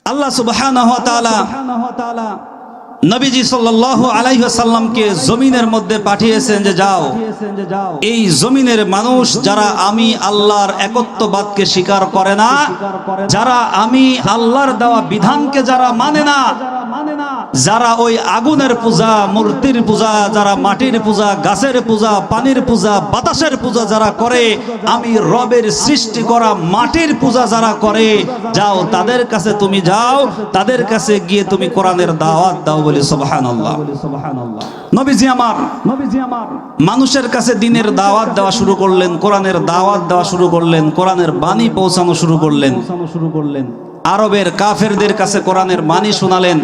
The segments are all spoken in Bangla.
আল্লাহ সুবহানাহু ওয়া তাআলা নবীজি সাল্লাল্লাহু আলাইহি ওয়াসাল্লামকে জমিনের মধ্যে পাঠিয়েছেন যে যাও এই জমিনের মানুষ যারা আমি আল্লাহর একত্ববাদকে স্বীকার করে না, যারা আমি আল্লাহর দেওয়া বিধানকে যারা মানে না, যারা ওই আগুনের পূজা, মূর্তির পূজা, যারা মাটির পূজা, গাছের পূজা, পানির পূজা, বাতাসের পূজা যারা করে, আমি রবের সৃষ্টি করা মাটির পূজা যারা করে, যাও তাদের কাছে তুমি যাও, তাদের কাছে গিয়ে তুমি কোরআনের দাওয়াত দাও বলি সুবহানাল্লাহ। নবীজি আমার মানুষের কাছে দ্বীনের দাওয়াত দেওয়া শুরু করলেন, কোরআনের দাওয়াত দেওয়া শুরু করলেন, কোরআনের বাণী পৌঁছানো শুরু করলেন। আরবের কাফেরদের কাছে কোরআনের বাণী শোনালেন।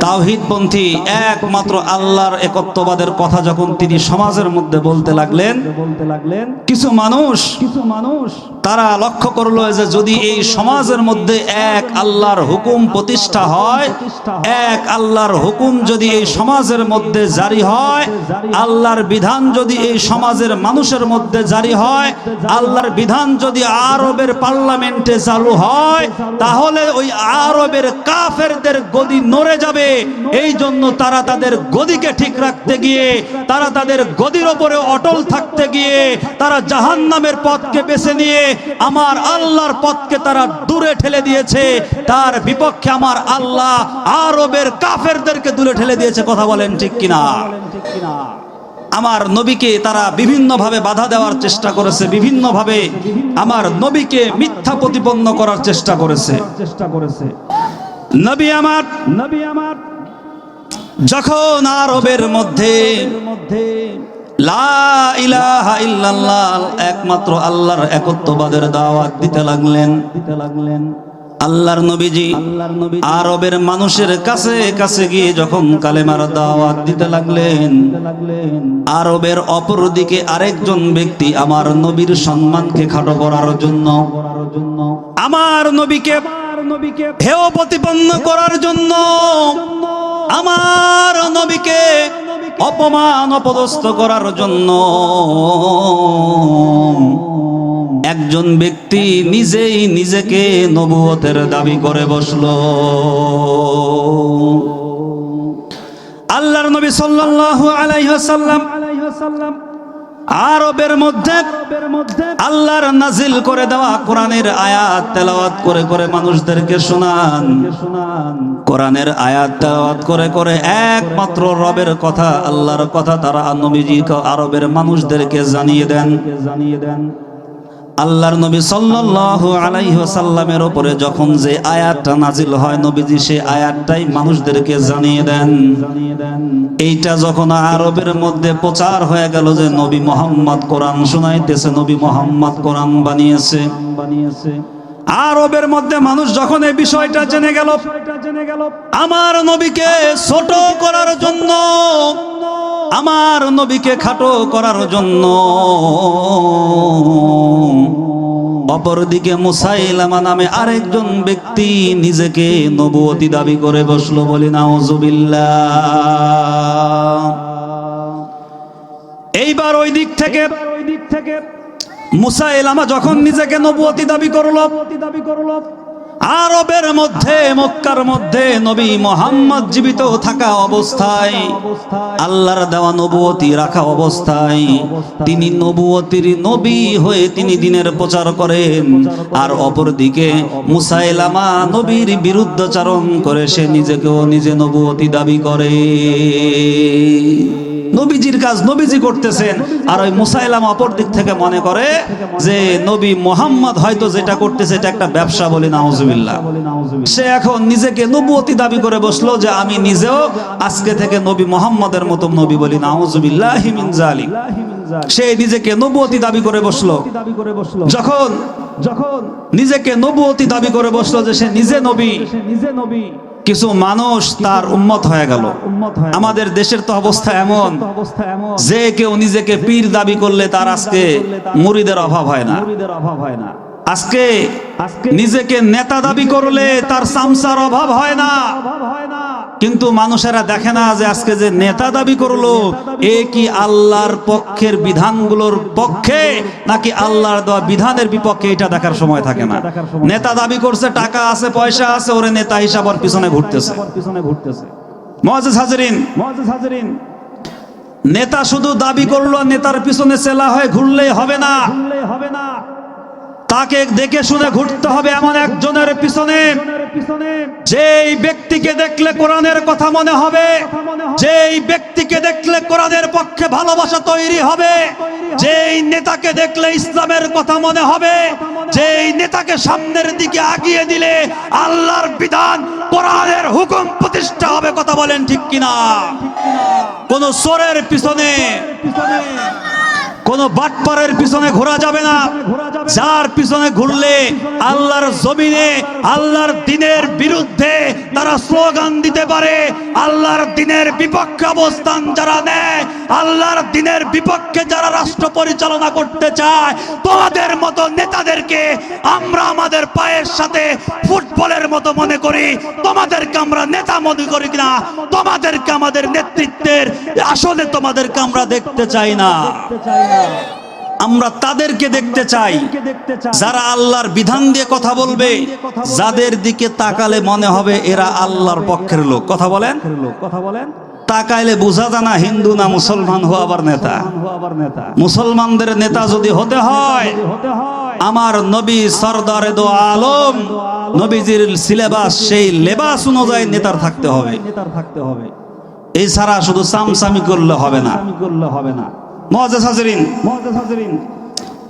তাওহীদপন্থী একমাত্র আল্লাহর একত্ববাদের কথা যখন তিনি সমাজের মধ্যে বলতে লাগলেন, কিছু মানুষ তারা লক্ষ্য করলো যে যদি এই সমাজের মধ্যে এক আল্লাহর হুকুম প্রতিষ্ঠা হয়, এক আল্লাহর হুকুম যদি এই সমাজের মধ্যে জারি হয়, আল্লাহর বিধান যদি এই সমাজের মানুষের মধ্যে জারি হয়, আল্লাহর বিধান যদি আরবের পার্লামেন্টে চালু হয়, তাহলে ওই আরবের কাফেরদের গদি নড়ে যাবে। এই জন্য তারা তাদের গদিকে ঠিক রাখতে গিয়ে, তারা তাদের গদির ওপরে অটল থাকতে গিয়ে, তারা জাহান্নামের পথকে বেছে নিয়ে আমার আল্লাহর পথকে তারা দূরে ঠেলে দিয়েছে। তার বিপক্ষে আমার আল্লাহ আরবের কাফেরদেরকে দূরে ঠেলে দিয়েছে। কথা বলেন ঠিক কিনা? আমার নবীকে তারা বিভিন্নভাবে বাধা দেওয়ার চেষ্টা করেছে, বিভিন্নভাবে আমার নবীকে মিথ্যা প্রতিপন্ন করার চেষ্টা করেছে। নবী আমার যখন আরবের মধ্যে লা ইলাহা ইল্লাল্লাহ একমাত্র আল্লাহর একত্ববাদের দাওয়াত দিতে লাগলেন, আল্লাহর নবীজি আরবের মানুষের কাছে কাছে গিয়ে যখন কালেমার দাওয়াত দিতে লাগলেন, আরবের অপর দিকে আরেকজন ব্যক্তি আমার নবীর সম্মানকে খাটো করার জন্য, আমার নবীকে হেয় প্রতিপন্ন করার জন্য, আমার নবীকে অপমান অপদস্থ করার জন্য একজন ব্যক্তি নিজেই নিজেকে নবুয়তের দাবি করে বসলো। আল্লাহর নবী সাল্লাল্লাহু আলাইহি ওয়াসাল্লাম আরবের মধ্যে আল্লাহর নাজিল করে দেওয়া কোরআনের আয়াত তেলাওয়াত করে করে মানুষদেরকে শোনান। কোরআনের আয়াত তেলাওয়াত করে করে একমাত্র রবের কথা, আল্লাহর কথা তারা নবীজি আরবের মানুষদেরকে জানিয়ে দেন। আল্লাহর নবী সাল্লাল্লাহু আলাইহি ওয়াসাল্লামের উপরে যখন যে আয়াতটা নাজিল হয়, নবীজি সেই আয়াতটাই মানুষদেরকে জানিয়ে দেন। এইটা যখন আরবের মধ্যে প্রচার হয়ে গেল যে নবী মুহাম্মদ কোরআন শোনাইতেছে, নবী মুহাম্মদ কোরআন বানিয়েছে, আরবের মধ্যে মানুষ যখন এই বিষয়টা জেনে গেল, আমার নবীকে ছোট করার জন্য, আমার নবীকে খাটো করার জন্য অপরদিকে মুসাইলামা নামে আরেকজন ব্যক্তি নিজেকে নবুয়তি দাবি করে বসলো। বলি নাউযুবিল্লাহ। এইবার ওই দিক থেকে মুসাইলামা যখন নিজেকে নবুয়তি দাবি করলো, আরবের মধ্যে মক্কার মধ্যে নবী মুহাম্মদ জীবিত থাকা অবস্থায়, আল্লাহর দেওয়া নবুয়তি রাখা অবস্থায় তিনি নবুয়তির নবী হয়ে তিনি দ্বীনের প্রচার করেন, আর অপরদিকে মুসাইলামা নবীর বিরুদ্ধাচরণ করে সে নিজেকেও নিজে নবুয়তি দাবি করে। নবীজির কাজ নবীজি করতেছেন, আর ওই মুসাইলামা অপর দিক থেকে মনে করে যে নবী মুহাম্মদ হয়তো যেটা করতেছে এটা একটা ব্যবসা। বলি নাউযুবিল্লাহ। সে এখন নিজেকে নবুয়তি দাবি করে বসলো যে আমি নিজেও আজকে থেকে নবী মুহাম্মদের মতো নবী। বলি নাউযুবিল্লাহি মিন যালিক। সে নিজেকে নবুয়তি দাবি করে বসলো। যখন নিজেকে নবুয়তি দাবি করে বসলো যে সে নিজে নবী, কিছু মানুষ তার উম্মত হয়ে গেল। আমাদের দেশের তো অবস্থা এমন যে কেউ নিজেকে পীর দাবি করলে তার আজকে মুরিদের অভাব হয় না। আজকে নিজেকে নেতা দাবি করলে তার সামসার অভাব হয় না। কিন্তু মানুষেরা দেখে না যে আজকে যে নেতা দাবি করলো এ কি আল্লাহর পক্ষের বিধানগুলোর পক্ষে নাকি আল্লাহর দেওয়া বিধানের বিপক্ষে, এটা দেখার সময় থাকে না। নেতা দাবি করছে, টাকা আছে, পয়সা আছে, ওরে নেতা হিসাব ওর পিছনে ঘুরতেছে। মুআজ্জিজ হাজিরিন, নেতা শুধু দাবি করলো, নেতার পিছনে চেলা হয়ে ঘুরলেই হবে না, তাকে দেখে শুনে ঘুরতে হবে এমন একজনের পিছনে যেই ব্যক্তিকে দেখলে কোরআনের কথা মনে হবে, যেই ব্যক্তিকে দেখলে কোরআনের পক্ষে ভালোবাসা তৈরি হবে, যেই নেতাকে দেখলে ইসলামের কথা মনে হবে, যেই নেতাকে সামনের দিকে আগিয়ে দিলে আল্লাহর বিধান কোরআনের হুকুম প্রতিষ্ঠা হবে। কথা বলেন ঠিক কিনা? কোন চোরের পিছনে, কোন বাটপারের পিছনে ঘোরা যাবে না। যার পিছনে ঘুরলে আল্লাহর জমিনে আল্লাহর দ্বীনের বিরুদ্ধে তারা স্লোগান দিতে পারে, আল্লাহর দ্বীনের বিপক্ষে অবস্থান যারা নেয়, আল্লাহর দ্বীনের বিপক্ষে যারা রাষ্ট্র পরিচালনা করতে চায়, তোমাদের মতো নেতাদেরকে আমরা আমাদের পায়ের সাথে ফুটবলের মতো মনে করি, তোমাদেরকে আমরা নেতা মনে করি না, তোমাদেরকে আমাদের নেতৃত্বের আসলে তোমাদেরকে আমরা দেখতে চাই না। আমরা তাদেরকে দেখতে চাই যারা আল্লাহর বিধান দিয়ে কথা বলবে, যাদের দিকে তাকালে মনে হবে এরা আল্লাহর পক্ষের লোক। কথা বলেন, তাকাইলে বোঝা যায় না হিন্দু না মুসলমান হওয়ার নেতা। মুসলমানদের নেতা যদি হতে হয়, আমার নবী সরদারে দো আলম নবীজির সিলেবাস, সেই লেবাস অনুযায়ী নেতার থাকতে হবে। এই ছাড়া শুধু সামসামি করলে হবে না। মুআজ্জিজ হাজিরিন,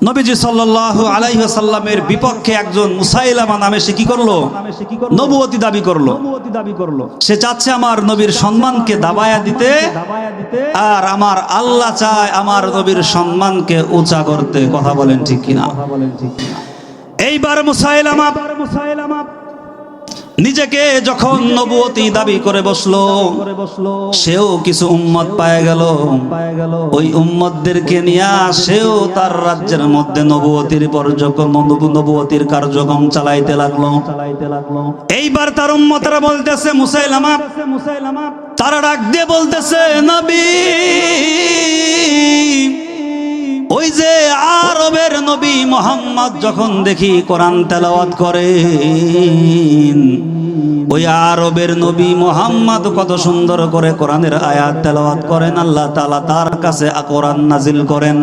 নবীজি সাল্লাল্লাহু আলাইহি ওয়াসাল্লামের বিপক্ষে একজন মুসাইলামা নামে সে কি করলো? নবুয়তি দাবি করলো। সে চাচ্ছে আমার নবীর সম্মানকে দাবায়া দিতে, আর আমার আল্লাহ চায় আমার নবীর সম্মানকে উঁচা করতে। কথা বলেন ঠিক কিনা? এইবার মুসাইলামা নিজেকে যখন নবুয়তি দাবি করে বসলো, সেও কিছু উম্মত পায়ে গেল। ওই উম্মতদেরকে নিয়ে সেও তার রাজ্যের মধ্যে নবুয়তির কার্যক্রম চালাইতে লাগলো। এইবার তার উম্মতরা বলতেছে, মুসাইলামা তারা ডাক দিয়ে বলতেছে, নবী, ওই যে আরবের নবী মুহাম্মদ যখন দেখি কোরআন তেলাওয়াত করেন, ওই আরবের নবী মুহাম্মদ কত সুন্দর করে কোরআনের আয়াত তেলাওয়াত করেন, আল্লাহ তাআলা তার কাছে কোরআন নাজিল করেন।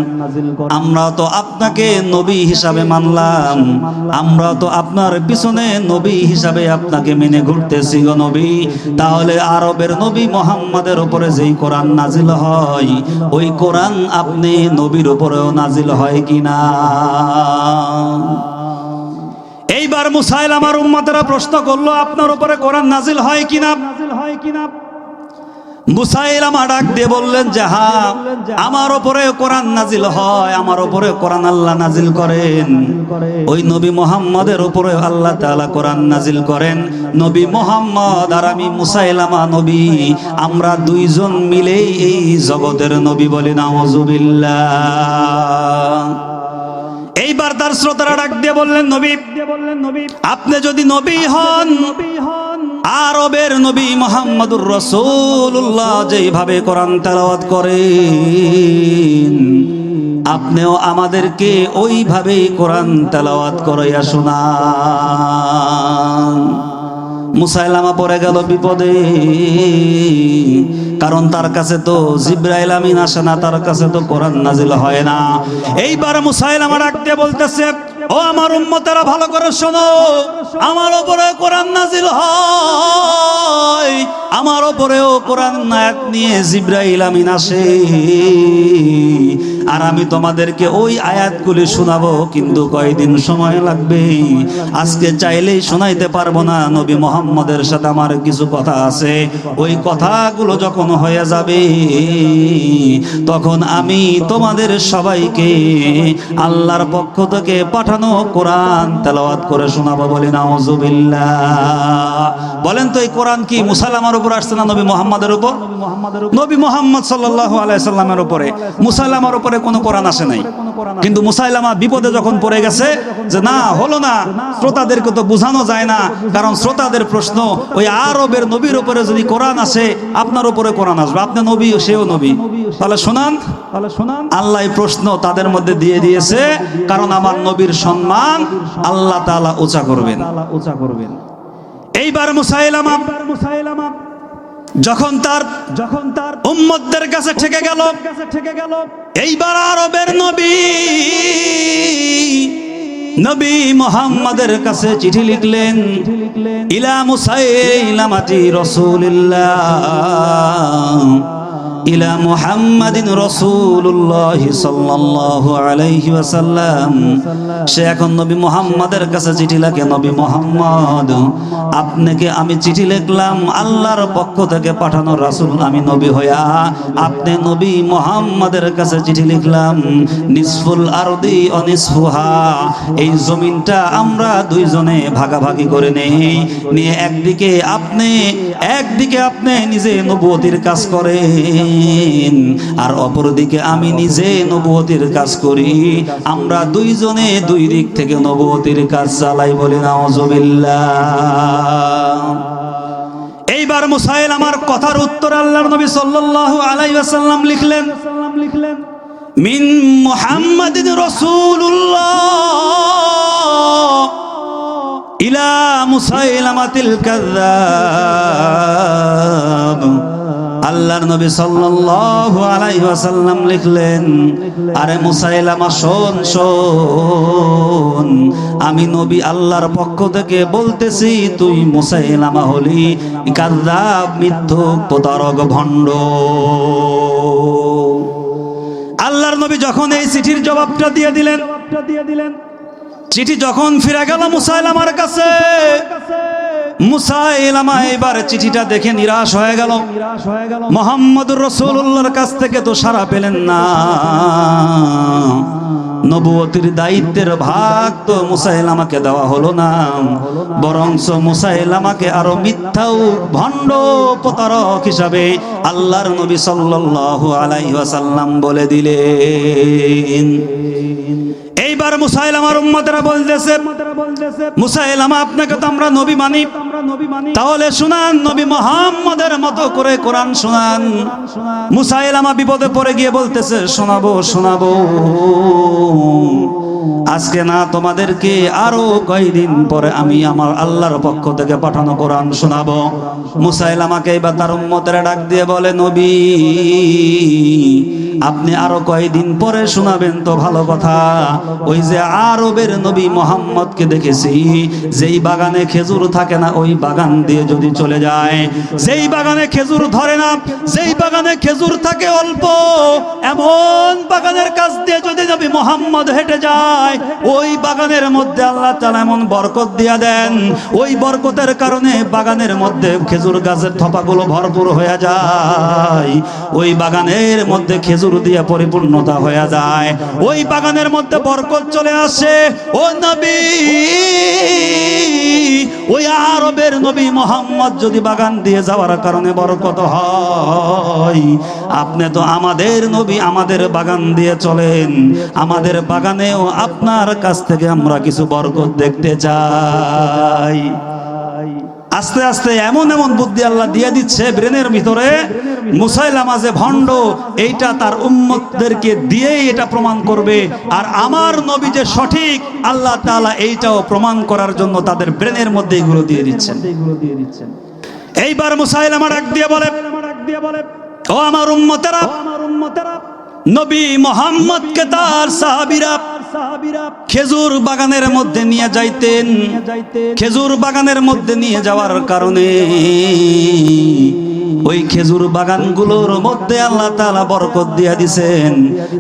আমরা তো আপনাকে নবী হিসাবে মানলাম, আমরা তো আপনার পিছনে নবী হিসাবে আপনাকে মেনে ঘুরতেছি গো নবী। তাহলে আরবের নবী মুহাম্মদের উপরে যেই কোরআন নাজিল হয়, ওই কোরআন আপনি নবীর উপরেও নাজিল হয় কিনা? এইবার মুসাইলামার উম্মতেরা প্রশ্ন করলো, আপনার উপরে কোরআন নাজিল হয় কিনা? মুসাইলামা ডাক দিয়ে বললেন যে হ্যাঁ, আমার উপরে কোরআন নাজিল হয়, আমার উপরে কোরআন আল্লাহ নাজিল করেন। ওই নবী মুহাম্মদের উপরে আল্লাহ তাআলা কোরআন নাজিল করেন। নবী মুহাম্মদ আর আমি মুসাইলামা নবী, আমরা দুইজন মিলেই এই জগতের নবী। বলি নাউযুবিল্লাহ। এইবার তার শ্রোতারা ডাক দিয়ে বললেন, নবী, আপনি যদি নবী হন, আরবের নবী মুহাম্মদুর রাসূলুল্লাহ যেভাবে কোরআন তেলাওয়াত করেন, আপনিও আমাদেরকে ওইভাবেই কোরআন তেলাওয়াত করাইয়া শোনান। মুসাইলামা পড়ে গেল বিপদে, কারণ তার কাছে তো জিবরাইল আমিন আসে না, তার কাছে তো কোরআন নাজিল হয় না। এইবার মুসাইলামা ডাক দিয়ে বলতেছে, ও আমার উম্মতেরা ভালো করে শোনো, আমার উপরে কোরআন নাজিল হয়, আমার উপরেও কোরআন আয়াত নিয়ে জিবরাইল আমিন আসে, আর আমি তোমাদেরকে ওই আয়াতগুলি শোনাবো, কিন্তু কয়দিন সময় লাগবে। আজকে চাইলেই শোনাইতে পারবো না, নবী মুহাম্মদের সাথে আমার কিছু কথা আছে। ওই কথাগুলো যখন হয়ে যাবে, তখন আমি তোমাদের সবাইকে আল্লাহর পক্ষ থেকে পাঠানো কোরআন তেলাওয়াত করে শোনাবো। বলি নাউযুবিল্লাহ। বলেন তো এই কোরআন কি মুসাইলামার উপর আসছে না নবী মুহাম্মদের উপর? নবী মুহাম্মদ সাল্লাল্লাহু আলাইহি সাল্লামের উপরে। মুসাইলামার উপরে কোনো কোরআন আসে নাই। কিন্তু মুসাইলামা বিপদে যখন পড়ে গেছে যে না হলো না, শ্রোতাদেরকে তো বোঝানো যায় না, কারণ শ্রোতাদের প্রশ্ন ওই আরবের নবীর উপরে যদি কোরআন আসে আপনার উপরে কোরআন আসবে, আপনি নবী সেও নবী, তাহলে শোনান। আল্লাহ এই প্রশ্ন তাদের মধ্যে দিয়ে দিয়েছে, কারণ আমার নবীর সম্মান আল্লাহ তাআলা উঁচা করবেন। এইবার মুসাইলামা যখন তার উম্মতদের কাছে ঠেকে গেল, এইবার আরবের নবী মুহাম্মাদের কাছে চিঠি লিখলেন, ইলা মুসাইলামাতি রাসূলিল্লাহ ইলা মুহাম্মাদিন রাসূলুল্লাহ সাল্লাল্লাহু আলাইহি ওয়াসাল্লাম। সে এখন নবী মুহাম্মাদের কাছে চিঠি লেখে, নবী মুহাম্মদ আপনাকে আমি চিঠি লিখলাম, আল্লাহর পক্ষ থেকে পাঠানো রাসূল আমি নবী হইয়া আপনি নবী মুহাম্মাদের কাছে চিঠি লিখলাম, নিসফুল আরদি ও নিসফুহা, এই জমিনটা আমরা দুইজনে ভাগাভাগি করে নেই, নিয়ে একদিকে আপনি নিজে নবুয়তির কাজ করেন আর অপরদিকে আমি নিজে নবুয়তির কাজ করি, আমরা দুইজনে দুই দিক থেকে নবুয়তির কাজ চালাই, বলি নাউযুবিল্লাহ। এইবার মুসাইলামার কথার উত্তর আল্লাহর নবী সাল্লাল্লাহু আলাইহি ওয়াসাল্লাম লিখলেন, মিন মুহাম্মাদিন রাসূলুল্লাহ ইলা মুসাইলামাতিল কাযযাব। আল্লাহর নবী সাল্লাল্লাহু আলাইহি ওয়াসাল্লাম লিখলেন, আরে মুসাইলামা শোন, আমি নবী আল্লাহর পক্ষ থেকে বলতেছি, তুই মুসাইলামা হলি কাযযাব, মিথ্যুক, প্রতারক, ভণ্ড। আল্লাহর নবী যখন এই চিঠির জবাবটা দিয়ে দিলেন, চিঠি যখন ফিরে গেল মুসাইলামার কাছে, মুসাইলামা এবার চিঠিটা দেখে নিরাশ হয়ে গেল। মুহাম্মদুর রাসূলুল্লাহর কাছ থেকে তো সাড়া পেলেন না, নবুয়তির দায়িত্বের ভাগ তো মুসাইলামাকে দেওয়া হলো না, বরঞ্চ মুসাইলামাকে আরো মিথ্যাও, ভণ্ড, প্রতারক হিসাবে আল্লাহর নবী সাল্লাল্লাহু আলাইহি ওয়াসাল্লাম বলে দিলেন। এইবার মুসাইলামার উম্মতেরা বলতেছে, মুসাইলামা আপনাকে তো আমরা নবী মানি, তাহলে শুনান, নবী মুহাম্মদের মতো করে কোরআন শুনান। মুসাইলামা বিপদে পড়ে গিয়ে বলতেছে, শোনাবো, আজকে না, তোমাদেরকে আরো কয়েকদিন পরে আমি আমার আল্লাহর পক্ষ থেকে পাঠানো কোরআন শোনাবো। মুসাইলামাকে এবার তার উম্মতেরা ডাক দিয়ে বলে, নবী আপনি আরো কয়েকদিন পরে শোনাবেন তো ভালো কথা, ওই যে আরবের নবী মুহাম্মদকে দেখেছি, যেই বাগানে খেজুর থাকে না ওই বাগান দিয়ে যদি চলে যায়, যেই বাগানে খেজুর ধরে না, যেই বাগানে খেজুর থাকে অল্প, এমন বাগানের কাছ দিয়ে যদি নবী মুহাম্মদ হেঁটে যায়, ওই বাগানের মধ্যে আল্লাহ তাআলা এমন বরকত দিয়া দেন, ওই বরকতের কারণে বাগানের মধ্যে খেজুর গাছের থোপাগুলো ভরপুর হয়ে যায়, ওই বাগানের মধ্যে খেজুর দিয়ে পরিপূর্ণতা হয়ে যায়, ওই বাগানের মধ্যে বরকত চলে আসে। ও নবী, ওই আরবের নবী মুহাম্মদ যদি বাগান দিয়ে যাওয়ার কারণে বরকত হয়, আপনি তো আমাদের নবী, আমাদের বাগান দিয়ে চলেন, আমাদের বাগানেও আপনার কাছ থেকে আমরা কিছু বরকত দেখতে চাই। আস্তে আস্তে এমন বুদ্ধি আল্লাহ দিয়ে দিচ্ছে ব্রেনের ভিতরে, মুসাইলামা যে ভণ্ড এইটা তার উম্মতদেরকে দিয়েই এটা প্রমাণ করবে, আর আমার নবী যে সঠিক আল্লাহ তাআলা এইটাও প্রমাণ করার জন্য তাদের ব্রেনের মধ্যে এগুলো দিয়ে দিচ্ছেন। এইবার মুসাইলামা ডাক দিয়ে বলে, ও আমার উম্মতেরা, নবী মুহাম্মদকে তার সাহাবীরা খেজুর বাগানের মধ্যে নিয়ে যাইতেন, খেজুর বাগানের মধ্যে নিয়ে যাওয়ার কারণে ওই খেজুর বাগানগুলোর মধ্যে আল্লাহ তাআলা বরকত দিয়ে দিছেন,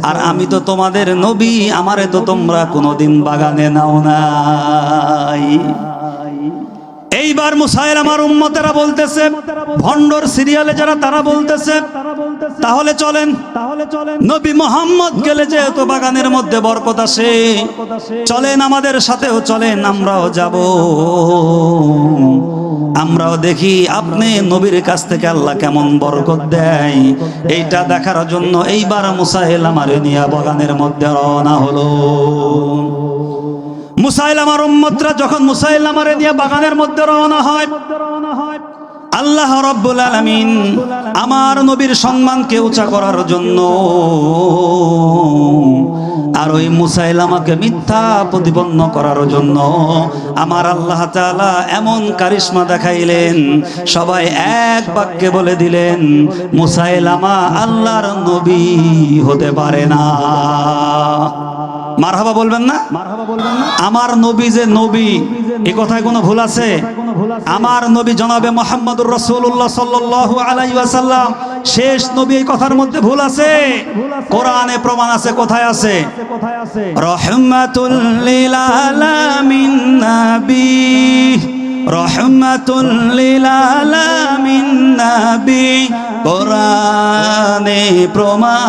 আর আমি তো তোমাদের নবী, আমারে তো তোমরা কোনোদিন বাগানে নাও নাই। এইবার মুসাইলামার উম্মতেরা বলতেছে, ভণ্ডর সিরিয়ালে যারা, তারা বলতেছে, তাহলে চলেন, নবী মুহাম্মদ গেলে যেহেতু বাগানের মধ্যে বরকত আসে, চলেন আমাদের সাথেও চলেন, আমরাও যাব। আমরা আমরাও দেখি আপনি নবীর কাছ থেকে আল্লাহ কেমন বরকত দেয়, এইটা দেখার জন্য এইবার মুসাইলামারে নিয়ে বাগানের মধ্যে রওনা হলো। মুসাইলামার উম্মতরা যখন মুসাইলামারে নিয়ে বাগানের মধ্যে রওনা হয়, আল্লাহ রাব্বুল আলামিন আমার নবীর সম্মানকে উঁচা করার জন্য আর ওই মুসাইলামাকে মিথ্যা প্রতিপন্ন করার জন্য আমার আল্লাহ তাআলা এমন কারিশমা দেখাইলেন, সবাই এক বাক্যে বলে দিলেন মুসাইলামা আল্লাহর নবী হতে পারে না। মারহাবা বলবেন না? আমার নবী যে নবী, এই কথায় কোনো ভুল আছে? আমার নবী জনাবে মুহাম্মদুর রাসূলুল্লাহ সাল্লাল্লাহু আলাইহি ওয়াসাল্লাম শেষ নবী, এই কথার মধ্যে ভুল আছে? কোরআনে প্রমাণ আছে। কোথায় আছে? রাহমাতুল লিল আলামিন নবী, রাহমাতুল লিল আলামিন নবী, কোরআনে প্রমাণ।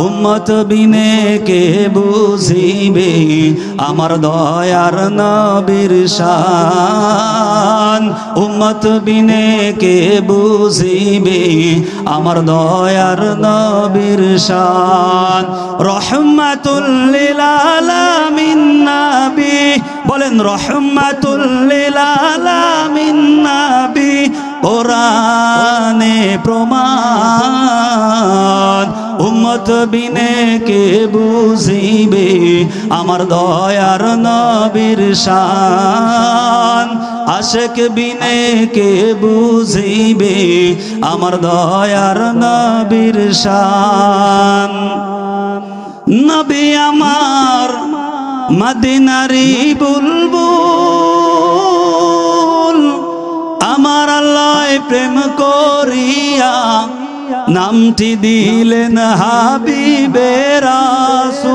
উম্মত বিনে কে বুঝিবে আমার দয়ার নবীর শান, উম্মত বিনে কে বুঝিবে আমার দয়ার নবীর শান। রহমাতুল লিল আলামিন নবী, বলেন রহমাতুল লিল আলামিন নবী, কোরআনে প্রমাণ। উম্মত বিনে কে বুঝিবে আমার দয়ার নবীর শান, আশিক বিনে কে বুঝিবে আমার দয়ার নবীর শান। নবী আমার মদিনারি বুলবুল, আমার আল্লাহ প্রেম করিয়া নামটি দিলেন হাবিবে রাসূল।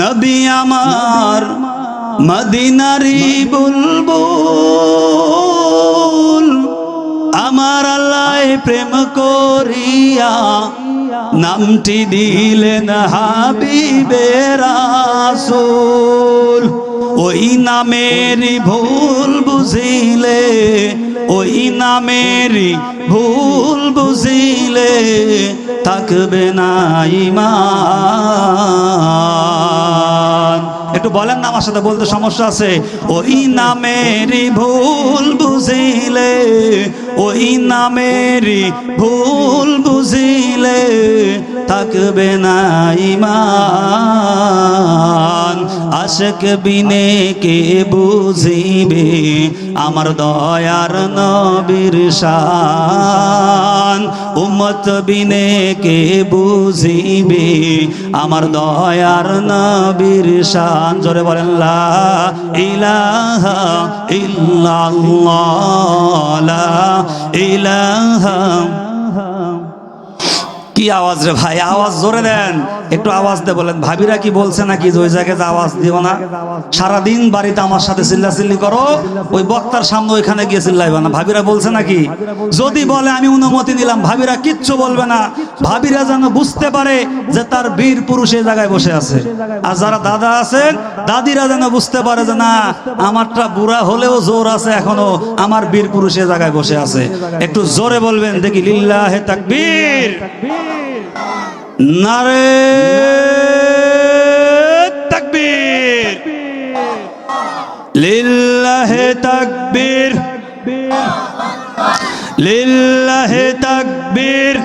নবী আমার মদিনারি বুলবুল, আমার আল্লাহ প্রেম করিয়া নামটি দিলেন হাবিবে রাসূল। ওই নামেরই ভুল বুঝিলে, ওই নামেরই ভুল বুঝিলে থাকবে না ঈমান। একটু বলেন না আমার সাথে, বলতে সমস্যা আছে? ওই নামেরই ভুল বুঝিলে, ওই নামেরই ভুল বুঝিলে থাকবে না ঈমান। আশিক বিনে কে বুঝিবে আমার দয়ার নবীর শান, উম্মত বিনে কে বুঝিবে আমার দয়ার নবীর শান। জোরে বলেন লা ইলাহা ইল্লাল্লাহ, লা ইলাহা। কি আওয়াজ রে ভাই, আওয়াজ জোরে দেন, একটু আওয়াজ দে। বলেন ভাবিরা কি বলছে নাকি যে ওই জায়গায় আওয়াজ দিও না? সারাদিন বাড়িতে আমার সাথে চিল্লাচিল্লি করো, ওই বক্তার সামনে ওইখানে গিয়ে চিল্লাইবা না। ভাবিরা বলছে নাকি? যদি বলে আমি অনুমতি নিলাম, ভাবিরা কিচ্ছু বলবে না। ভাবিরা যেন বুঝতে পারে যে তার বীর পুরুষ এই জায়গায় বসে আছে। আর যারা দাদা আছেন, দাদিরা যেন বুঝতে পারে যে না, আমারটা বুড়া হলেও জোর আছে, এখনো আমার বীর পুরুষ এই জায়গায় বসে আছে। একটু জোরে বলবেন দেখি, লিল্লাহে তাকবীর, নারে তাকবীর, লিল্লাহে তাকবীর, লিল্লাহে তাকবীর।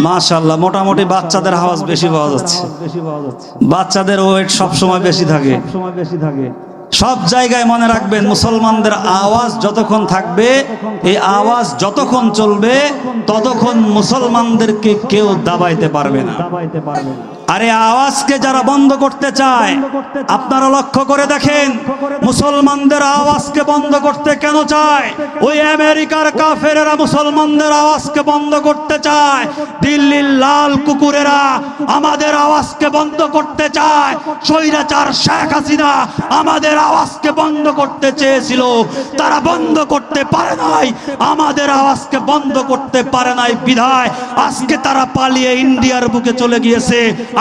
মাশাআল্লাহ, মোটামুটি বাচ্চাদের আওয়াজ বেশি পাওয়া যাচ্ছে। বাচ্চাদের ওয়েট সব সময় বেশি থাকে। সব জায়গায় মনে রাখবেন, মুসলমানদের আওয়াজ যতক্ষণ থাকবে, এই আওয়াজ যতক্ষণ চলবে, ততক্ষণ মুসলমানদেরকে কেউ দাবাইতে পারবে না। আর এই আওয়াজকে যারা বন্ধ করতে চায়, আপনারা লক্ষ্য করে দেখেন, মুসলমানদের আওয়াজকে বন্ধ করতে কেন চায়? ওই আমেরিকার কাফেরেরা মুসলমানদের আওয়াজকে বন্ধ করতে চায়। দিল্লির লাল কুকুরেরা আমাদের আওয়াজকে বন্ধ করতে চায়। স্বৈরাচার শেখ হাসিনা আমাদের আওয়াজকে বন্ধ করতে চেয়েছিল, তারা বন্ধ করতে পারে নাই। আমাদের আওয়াজকে বন্ধ করতে পারে নাই বিধায় আজকে তারা পালিয়ে ইন্ডিয়ার বুকে চলে গিয়েছে।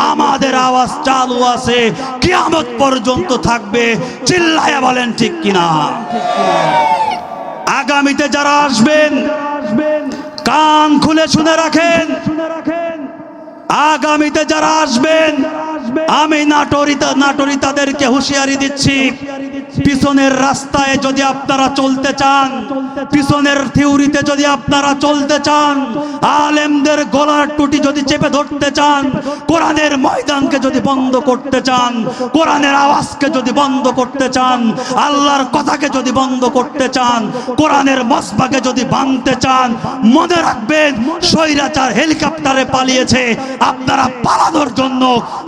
আমাদের আওয়াজ চালু আছে, কিয়ামত পর্যন্ত থাকবে। চিল্লায়া বলেন ঠিক কিনা? আগামীতে যারা আসবেন কান খুলে শুনে রাখেন, আগামীতে যারা আসবেন আমি নাটোরি তাদেরকে হুঁশিয়ারি দিচ্ছি, পিছনের রাস্তায় যদি আপনারা চলতে চান, পিছনের থিওরিতে যদি আপনারা চলতে চান, আলেমদের গলার টুটি যদি চেপে ধরতে চান, কোরআনের ময়দানকে যদি বন্ধ করতে চান, কোরআনের আওয়াজকে যদি বন্ধ করতে চান, আল্লাহর কথাকে যদি বন্ধ করতে চান, কোরআনের মসবাকে যদি ভাঙতে চান, মনে রাখবেন স্বৈরাচার হেলিকপ্টারে পালিয়েছে, আপনারা পালানোর জন্য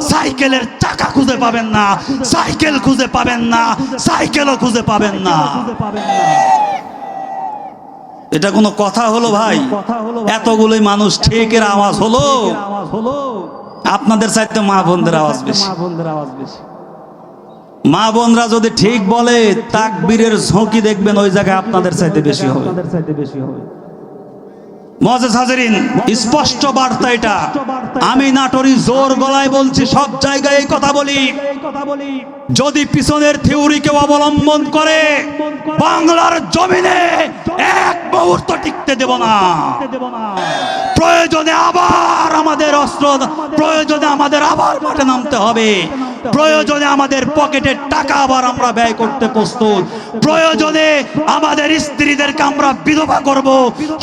সাইকেলের চাকা খুঁজে পাবেন না, সাইকেল খুঁজে পাবেন না, সাইকেলও খুঁজে পাবেন না। এটা কোনো কথা হলো ভাই? এতগুলোই মানুষ ঠিকের আওয়াজ হলো? আপনাদের চাইতে মা বোনদের আওয়াজ বেশি। মা বোনরা যদি ঠিক বলে তাকবীরের ঝোঁকি দেখবেন ওই জায়গায় আপনাদের চাইতে বেশি হবে। মুআজ্জাজ হাজিরিন, স্পষ্ট বার্তা এটা। আমি নাটোরি জোর গলায় বলছি, সব জায়গায় এই কথা বলি, যদি পিছনের থিওরিকে অবলম্বন করে বাংলার জমিনে এক মুহূর্ত টিকতে দেব না। প্রয়োজনে আবার আমাদের অস্ত্র, প্রয়োজনে আমাদের আবার মাঠে নামতে হবে, প্রয়োজনে আমাদের পকেটের টাকা আবার আমরা ব্যয় করতে প্রস্তুত, প্রয়োজনে আমাদের স্ত্রীদেরকে আমরা বিধবা করব,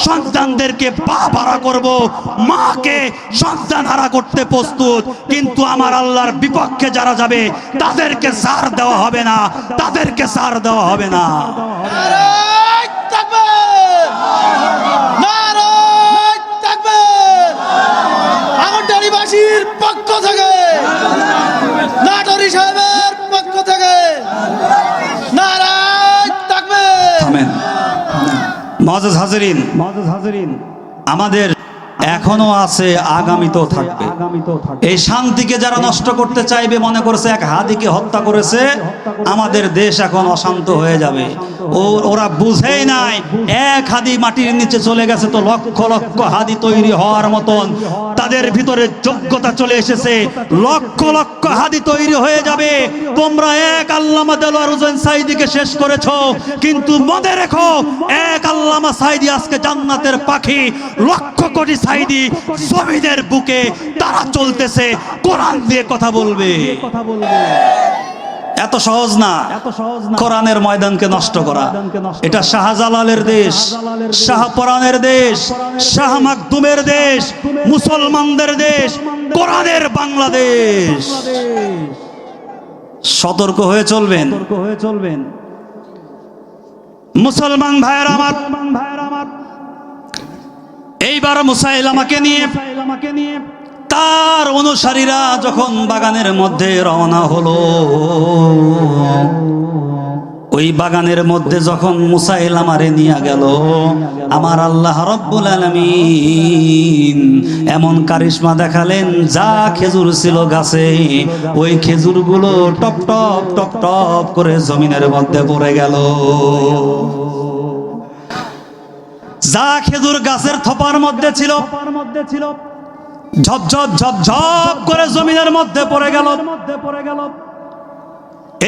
সন্তানদেরকে বাবারা করব, মাকে সন্তান হারা করতে প্রস্তুত। কিন্তু আমার আল্লাহর বিপক্ষে যারা যাবে তাদেরকে ছাড় দেওয়া হবে না, তাদেরকে ছাড় দেওয়া হবে না। নারায়ে তাকবীর, নারায়ে তাকবীর। আগরতলাবাসীর পক্ষ থেকে, নাটোরি সাহেবের পক্ষ থেকে নারায়ে তাকবীর। থামেন মুআজ্জাজ হাজিরিন, আমাদের এখনো আছে, আগামীতেও থাকবে। এই শান্তিকে যারা নষ্ট করতে চাইবে, মনে করছে এক হাদিকে হত্যা করেছে আমাদের দেশ এখন অশান্ত হয়ে যাবে, ওরা বুঝেই নাই এক হাদি মাটির নিচে চলে গেছে তো লক্ষ লক্ষ হাদি তৈরি হওয়ার মতন তাদের ভিতরে যোগ্যতা চলে এসেছে, লক্ষ লক্ষ হাদি তৈরি হয়ে যাবে। তোমরা এক আল্লামা দেলোয়ার হোসেন সাঈদীকে শেষ করেছো, কিন্তু মনে রেখো এক আল্লামা সাঈদী আজকে জান্নাতের পাখি, লক্ষ কোটি সাঈদী জমিনের বুকে তারা চলতেছে, কোরআন দিয়ে কথা বলবে। এত সহজ না কোরআনের ময়দানকে নষ্ট করা। এটা শাহজালালের দেশ, শাহপরানের দেশ, শাহ মাকদুমের দেশ, মুসলমানদের দেশ, কোরআনের বাংলাদেশ। সতর্ক হয়ে চলবেন মুসলমান ভাইয়েরা আমার। এইবার মুসাইলামাকে নিয়ে তার অনুসারীরা যখন বাগানের মধ্যে রওনা হলো, ওই বাগানের মধ্যে যখন মুসাইলামারে নিয়ে গেল, আমার আল্লাহ রাব্বুল আলামিন এমন কারিশমা দেখালেন, যা খেজুর ছিল গাছে ওই খেজুরগুলো টপ টপ টপ টপ করে জমিনের মধ্যে পড়ে গেল। যা খেজুর গাছের থোপার মধ্যে ছিল ঝপঝপ ঝপঝপ করে জমিনের মধ্যে পড়ে গেল।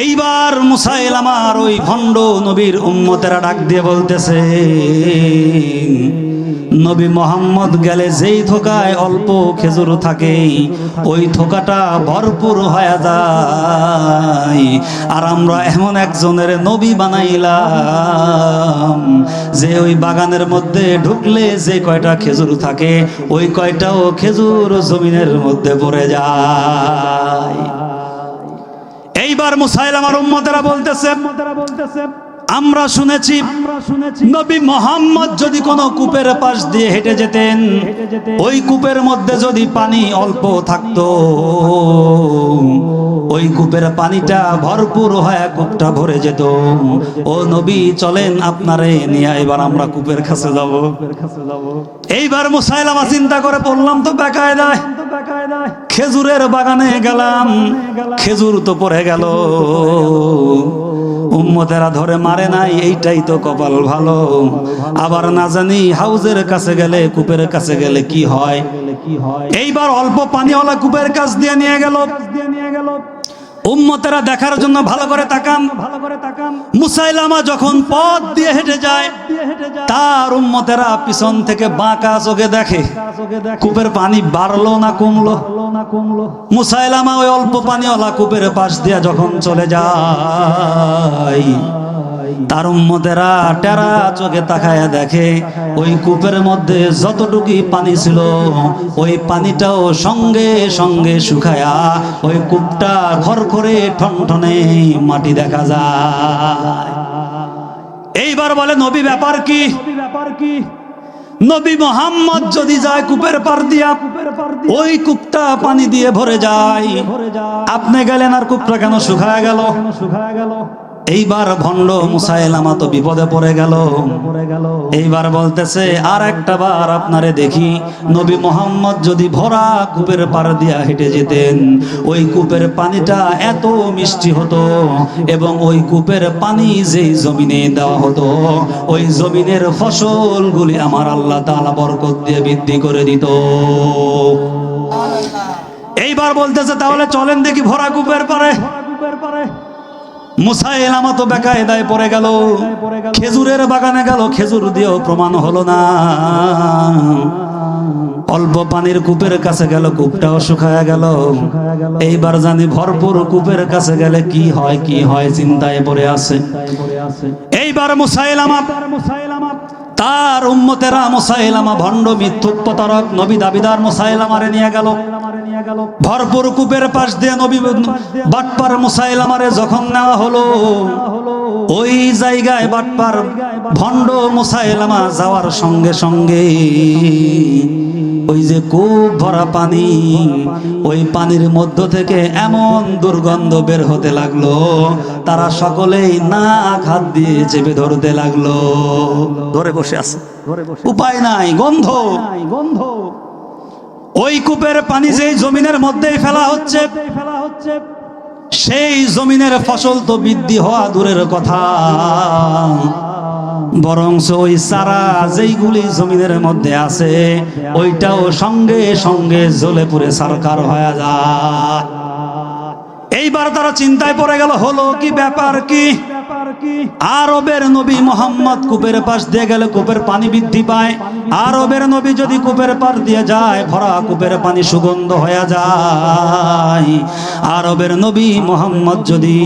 এইবার মুসাইলামার ওই ভণ্ড নবীর উম্মতেরা ডাক দিয়ে বলতেছে, নবী মোহাম্মদ গেলে যেই থোকায় অল্প খেজুর থাকে ওই থোকাটা ভরপুর হয়ে যায়, আর আমরা এমন একজনের নবী বানাইলাম যে ওই বাগানের মধ্যে ঢুকলে যে কয়টা খেজুর থাকে ওই কয়টাও খেজুর জমিনের মধ্যে পড়ে যায়। এইবার মুসাইলামার উম্মতেরা বলতেছে, আমরা শুনেছি নবী মোহাম্মদ যদি কোনো কূপের পাশ দিয়ে হেঁটে যেতেন, ওই কূপের মধ্যে যদি পানি অল্প থাকতো, ওই কূপের পানিটা ভরপুর হয়ে কূপটা ভরে যেত। ও নবী চলেন আপনারে নিয়ে এবার আমরা কূপের কাছে যাব। এইবার মুসাইলামা চিন্তা করে পড়লাম তো বেকায়দায়, খেজুরের বাগানে গেলাম, খেজুর তো পড়ে গেল। উম্মতেরা ধরে মারে নাই, এইটাই তো কপাল ভালো। আবার না জানি হাউজের কাছে গেলে, কূপের কাছে গেলে কি হয়। এইবার অল্প পানিওয়ালা কূপের কাছ দিয়ে নিয়ে গেল। উম্মতেরা দেখার জন্য ভালো করে তাকান। মুসাইলামা যখন পথ দিয়ে হেঁটে যায়, তার উম্মতেরা পিছন থেকে বাঁকা চোখে দেখে কূপের পানি বাড়লো না কমলো। মুসাইলামা ওই অল্প পানিওয়ালা কূপের পাশ দিয়ে যখন চলে যায়, তার উম্মতেরা টেরা চোখে তাকায় দেখে ওই কূপের মধ্যে যতটুকু পানি ছিল, ওই পানিটাও সঙ্গে সঙ্গে শুকায়া ওই কূপটা ঘর করে ঠনঠনে মাটি দেখা যায়। এইবার বলে নবী ব্যাপার কি? নবী মোহাম্মদ যদি যায় কূপের পার দিয়া, ওই কূপটা পানি দিয়ে ভরে যায়, আপনি গেলেন আর কূপটা কেন শুকায় গেল? এইবার ভণ্ড মুসাইলামা তো বিপদে পড়ে গেল। এইবার বলতেছে আর একটা বার আপনারে দেখি, নবী মোহাম্মদ যদি ভরা কূপের পার দিয়া হেঁটে যেতেন, ওই কূপের পানিটা এত মিষ্টি হতো, এবং ওই কূপের পানি যেই জমিনে দেওয়া হতো, ওই জমিনের ফসলগুলি আমার আল্লাহ তাআলা বরকত দিয়ে বৃদ্ধি করে দিত। এইবার বলতেছে তাহলে চলেন দেখি ভরা কূপের পারে। মুসাইলামা তো বেকায়দায় পড়ে গেল। খেজুরের বাগানে গেল, খেজুর দিয়েও প্রমাণ হলো না। অল্প পানির কূপের কাছে গেল, কূপটাও শুকায়া গেল। এইবার জানি ভরপুর কূপের কাছে গেলে কি হয়, কি হয় চিন্তায় পড়ে আছে। এইবার মুসাইলামা তার উম্মতেরা মুসাইলামা ভণ্ড মিথ্যুক প্রতারক নবী দাবিদার মুসাইলামারে নিয়ে গেল। ভরপুর কূপের পাশ দিয়ে নবী বাটপার মুসাইলামারে যখন নেওয়া হলো, ওই জায়গায় বাটপার ভণ্ড মুসাইলামা যাওয়ার সঙ্গে সঙ্গে ওই যে কূপ ভরা পানি, ওই পানির মধ্য থেকে এমন দুর্গন্ধ বের হতে লাগলো, তারা সকলেই নাক হাত দিয়ে চেপে ধরতে লাগলো। ধরে বসে আছে, উপায় নাই, গন্ধ। ওই কূপের পানি যেই জমিনের মধ্যেই ফেলা হচ্ছে, সেই জমিনের ফসল তো বৃদ্ধি হওয়া দূরের কথা, বরঞ্চ ওই চারা যেইগুলি জমিনের মধ্যে আছে, ওইটাও সঙ্গে সঙ্গে জ্বলে পুড়ে ছারখার হয়ে যায়। এইবার তারা চিন্তায় পড়ে গেল, হলো কি, ব্যাপার কি? আরবের নবী মোহাম্মদ কূপের পাশ দিয়ে গেলে কূপের পানি বৃদ্ধি পায়, আরবের নবী যদি কূপের পার দিয়ে যায়, ভরা কূপের পানি সুগন্ধ হয়ে যায়। আরবের নবী মোহাম্মদ যদি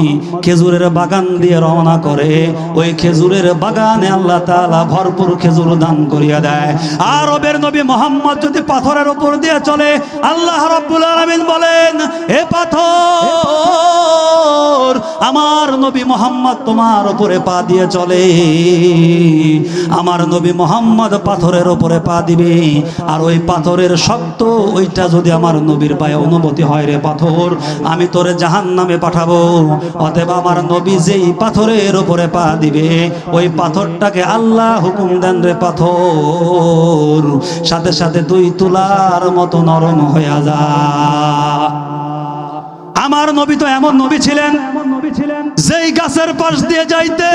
খেজুরের বাগান দিয়ে রওনা করে, ওই খেজুরের বাগানে আল্লাহ তাআলা ভরপুর খেজুর দান করিয়া দেয়। আরবের নবী মোহাম্মদ যদি পাথরের উপর দিয়ে চলে, আল্লাহ রাব্বুল আলামিন বলেন, এ পাথর, আমার নবী মোহাম্মদ তোমার উপরে পা দিয়ে চলে। আমার নবী মোহাম্মদ পাথরের উপরে পা দিবে, আর ওই পাথরের শব্দ, ওইটা যদি আমার নবীর পায়ে অনুভূতি হয়, রে পাথর, আমি তোরে জাহান্নামে পাঠাবো। অতএব আমার নবী যেই পাথরের উপরে পা দিবে, ওই পাথরটাকে আল্লাহ হুকুম দেন, রে পাথর, সাথে সাথে 2 তুলার মতো নরম হয়ে যা। আমার নবী তো এমন নবী ছিলেন, যেই গাছের পাশ দিয়ে যাইতেন,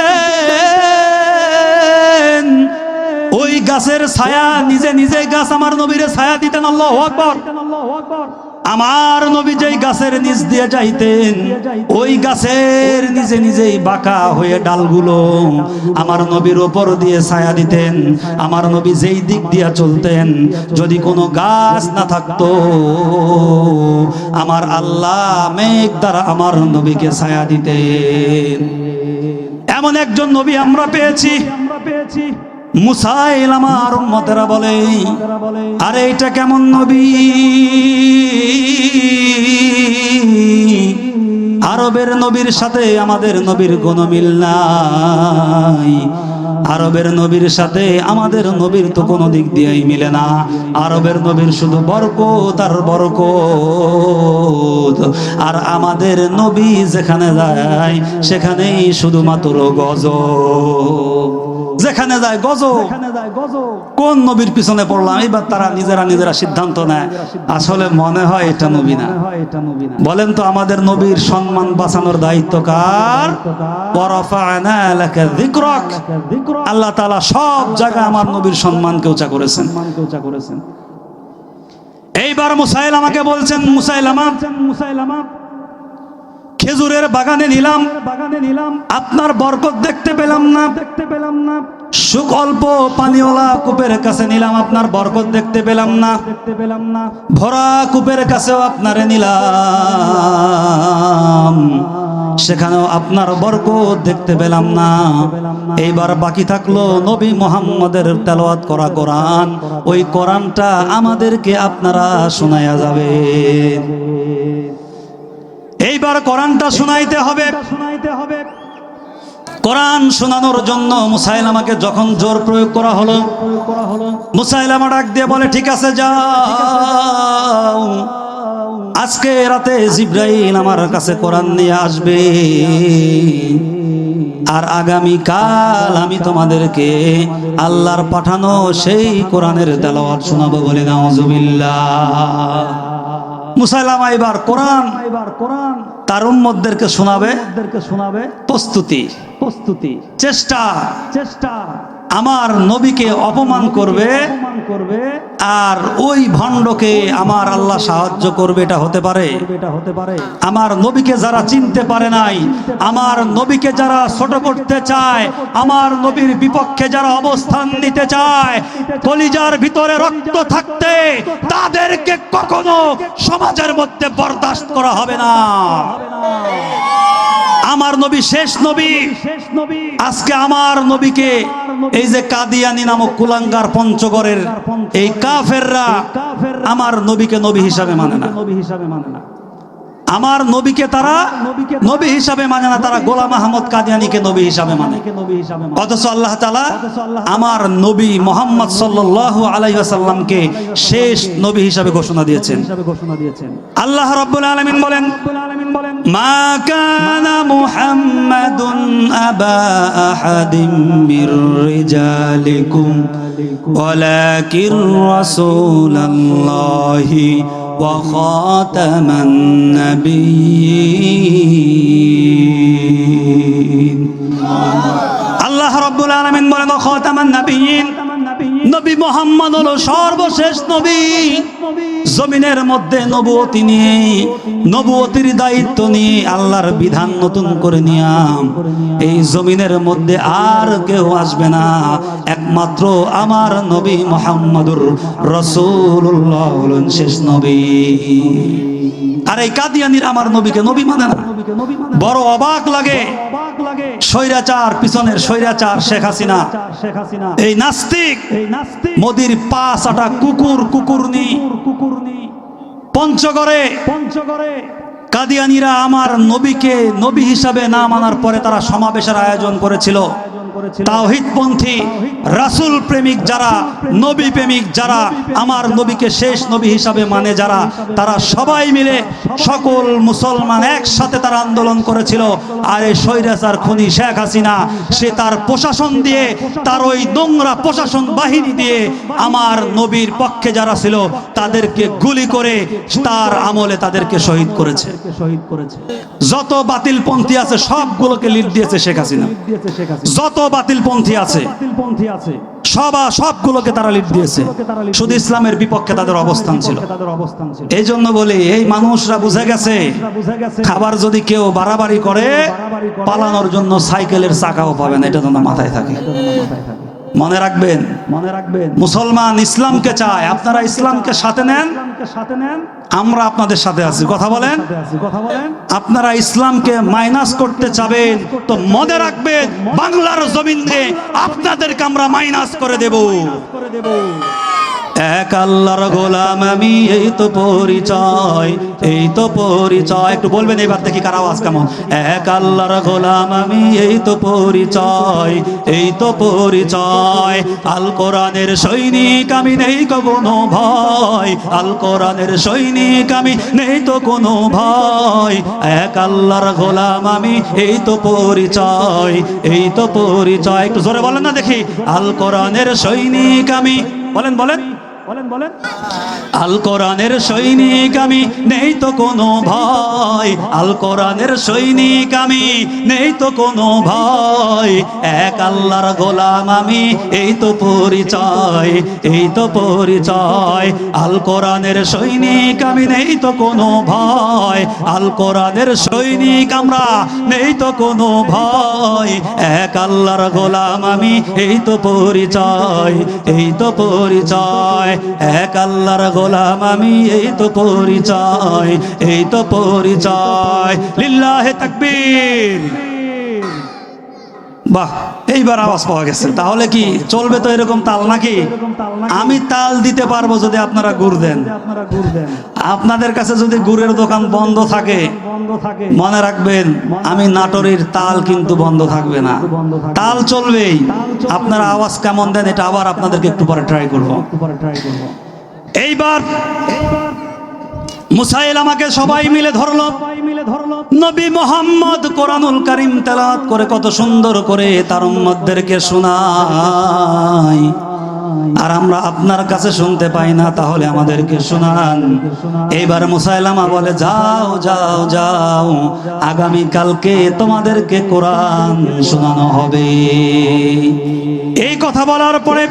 ওই গাছের ছায়া নিজে নিজে গাছ আমার নবীরে ছায়া দিতেন। আল্লাহু আকবার। আমার নবী যেই গাছের নিচ দিয়ে যাইতেন, ওই গাছের নিজে নিজেই বাঁকা হয়ে ডালগুলো আমার নবীর উপর দিয়ে ছায়া দিতেন। আমার নবী যেই দিক দিয়ে চলতেন, যদি কোনো গাছ না থাকতো, আমার আল্লাহ মেঘ দ্বারা আমার নবীকে ছায়া দিতেন। এমন একজন নবী আমরা পেয়েছি। মুসাইলামা আর উম্মতেরা বলে, আরে এটা কেমন নবী? আরবের নবীর সাথে আমাদের নবীর কোনো মিল নাই। আরবের নবীর সাথে আমাদের নবীর তো কোনো দিক দিয়েই মিলে না। আরবের নবীর শুধু বরকত আর বরকত, আর আমাদের নবী যেখানে যায় সেখানেই শুধুমাত্র গজব। যেখানে যায় গজব। কোন নবীর পিছনে পড়লাম, এবার তারা নিজেরা সিদ্ধান্ত নেয়। আসলে মনে হয় এটা নবী না। বলেন তো আমাদের নবীর সম্মান বাঁচানোর দায়িত্ব কার? ওয়ারাফা'না লাকা যিকরাক। আল্লাহ তাআলা সব জায়গায় আমার নবীর সম্মানকে উঁচা করেছেন। এইবার মুসাইলামাকে বলছেন, মুসাইলামা খেজুরের বাগানে নিলাম, আপনার বরকত দেখতে পেলাম না। সুকল্প পানিওয়ালা কূপের কাছে নিলাম, আপনার বরকত দেখতে পেলাম না। ভরা কূপের কাছেও আপনারে নিলাম, সেখানেও আপনার বরকত দেখতে পেলাম না। এইবার বাকি থাকলো নবী মুহাম্মদের তেলাওয়াত করা কোরআন। ওই কোরআনটা আমাদেরকে আপনারা শোনায়া যাবে। এইবার কোরআনটা শোনাইতে হবে। কোরআন শোনানোর জন্য মুসাইলামাকে যখন জোর প্রয়োগ করা হলো, মুসাইলামা ডাক দিয়ে বলে, ঠিক আছে যাও, আজকে রাতে জিবরাইল আমার কাছে কোরআন নিয়ে আসবে, আর আগামী কাল আমি তোমাদেরকে আল্লাহর পাঠানো সেই কোরআনের তেলাওয়াত শোনাবো। বলে নাউজুবিল্লাহ। মুসাইলামা এবার কোরআন তার উম্মতদেরকে শোনাবে। প্রস্তুতি, চেষ্টা। আমার নবীকে অপমান করবে আর ওই ভণ্ডকে আমার আল্লাহ সাহায্য করবে, এটা হতে পারে? আমার নবীকে যারা চিনতে পারে নাই, আমার নবীকে যারা ছোট করতে চায়, আমার নবীর বিপক্ষে যারা অবস্থান নিতে চায়, কলিজার ভিতরে রক্ত থাকতে তাদেরকে কখনো সমাজের মধ্যে বরদাস্ত করা হবে না। আমার নবী শেষ নবী। আজকে আমার নবীকে এই যে কাদিয়ানি নামক কুলাঙ্গার পঞ্চগড়ের এই কাফেররা আমার নবীকে নবী হিসাবে মানে না। আমার নবীকে তারা নবী হিসাবে মানে না, তারা গোলাম আহমদ কাদিয়ানীকে নবী হিসাবে মানে। অথচ আল্লাহ তাআলা আমার নবী মুহাম্মদ সাল্লাল্লাহু আলাইহি ওয়াসাল্লামকে শেষ নবী হিসাবে ঘোষণা দিয়েছেন। আল্লাহ রাব্বুল আলামিন বলেন, মা কানা মুহাম্মাদুন আবা আহাদিম মির রিজালিকুম ওয়ালাকিন রাসূলুল্লাহি ওয়া খাতামান নাবিয়্যিন। আল্লাহ রাব্বুল আলামিন বলেন, ওয়া খাতামান নাবিয়্যিন, নবী মুহাম্মদ হলো সর্বশেষ নবী। জমিনের মধ্যে নবুয়তি নিয়ে, নবুয়তির দায়িত্ব নিয়ে, আল্লাহর বিধান নতুন করে নিয়াম এই জমিনের মধ্যে আর কেউ আসবে না, একমাত্র আমার নবী মুহাম্মদুর রাসূলুল্লাহ হলেন শেষ নবী। আর এই কাদিয়ানির আমার নবীকে নবী মানে না। বড় অবাক লাগে, স্বৈরাচার, পিছনের স্বৈরাচার শেখ হাসিনা, এই নাস্তিক মোদির পা চাটা কুকুরনি পঞ্চগড়ে কাদিয়ানিরা আমার নবীকে নবী হিসাবে না মানার পরে তারা সমাবেশের আয়োজন করেছিল। তাওহীদপন্থী, রাসূল প্রেমিক যারা, নবী প্রেমিক যারা, আমার নবীকে শেষ নবী হিসাবে মানে যারা, তারা সবাই মিলে সকল মুসলমান একসাথে তারা আন্দোলন করেছিল। আর এই স্বৈরাচার খুনি শেখ হাসিনা সে তার প্রশাসন দিয়ে, তার ওই নোংরা প্রশাসন বাহিনী দিয়ে আমার নবীর পক্ষে যারা ছিল তাদেরকে গুলি করে তার আমলে তাদেরকে শহীদ করেছে। যত বাতিল পন্থী আছে সবগুলোকে লিড দিয়েছে শেখ হাসিনা। যত বাতিল পন্থী আছে সবগুলোকে তারা লিড দিয়েছে। শুধু ইসলামের বিপক্ষে তাদের অবস্থান ছিল। এই জন্য বলি, এই মানুষরা বুঝে গেছে খাবার যদি কেউ বাড়াবাড়ি করে পালানোর জন্য সাইকেলের চাকাও পাবে না, এটা যেন মাথায় থাকে। মনে রাখবেন, মুসলমান ইসলামকে চায়, আপনারা ইসলামকে সাথে নেন, আমরা আপনাদের সাথে আছি। কথা বলেন, আপনারা ইসলামকে মাইনাস করতে চাবেন তো মনে রাখবেন বাংলার জমিনে আপনাদেরকে আমরা মাইনাস করে দেব। এক আল্লাহর গোলাম আমি, এই তো পরিচয়, এই তো পরিচয়। একটু বলবেন এবার দেখি কার আওয়াজ কেমন। এক আল্লাহর গোলাম আমি, এই তো পরিচয়, এই তো পরিচয়। আল কোরআনের সৈনিক আমি, নেই তো কোনো ভয়, আল কোরআনের সৈনিক আমি, নেই তো কোনো ভয়। এক আল্লাহর গোলাম আমি, এই তো পরিচয়, এই তো পরিচয়। একটু জোরে বলেন না দেখি। আল কোরআনের সৈনিক আমি, বলেন বলেন বলেন বলেন। আল কোরআনের সৈনিক আমি, নেই তো কোনো ভয়, আল কোরআনের সৈনিক আমি, নেই তো কোনো ভয়। এক আল্লাহর গোলাম আমি, এই তো পরিচয়, এই তো পরিচয়। আল কোরআনের সৈনিক আমি, নেই তো কোনো ভয়, আল কোরআনের সৈনিক আমরা, নেই তো কোনো ভয়। এক আল্লাহর গোলাম আমি, এই তো পরিচয়, এই তো পরিচয়। এক আল্লাহর গোলাম আমি, এই তো পরিচয়, এই তো পরিচয়। লিল্লাহে তাকবীর। বাহ, এইবার আওয়াজ পাওয়া গেছে। তাহলে কি চলবে তো এরকম তাল নাকি? আমি তাল দিতে পারবো যদি আপনারা গুড় দেন। আপনাদের কাছে যদি গুড়ের দোকান বন্ধ থাকে, মনে রাখবেন আমি নাটোরের তাল কিন্তু বন্ধ থাকবে না, তাল চলবেই। আপনারা আওয়াজ কেমন দেন এটা আবার আপনাদেরকে একটু পরে ট্রাই করবো। এইবার মুসাইলামাকে সবাই মিলে ধরলো। নবী মুহাম্মদ কোরআনুল কারীম তেলাওয়াত করে কত সুন্দর করে তার উম্মতদেরকে শোনায়, আর আমরা আপনার কাছে শুনতে পাই না, তাহলে আমাদেরকে শোনান। এইবার মুসাইলামা বলে, যাও যাও যাও, আগামী কালকে তোমাদেরকে কোরআন শোনানো হবে। এই কথা বলার পরে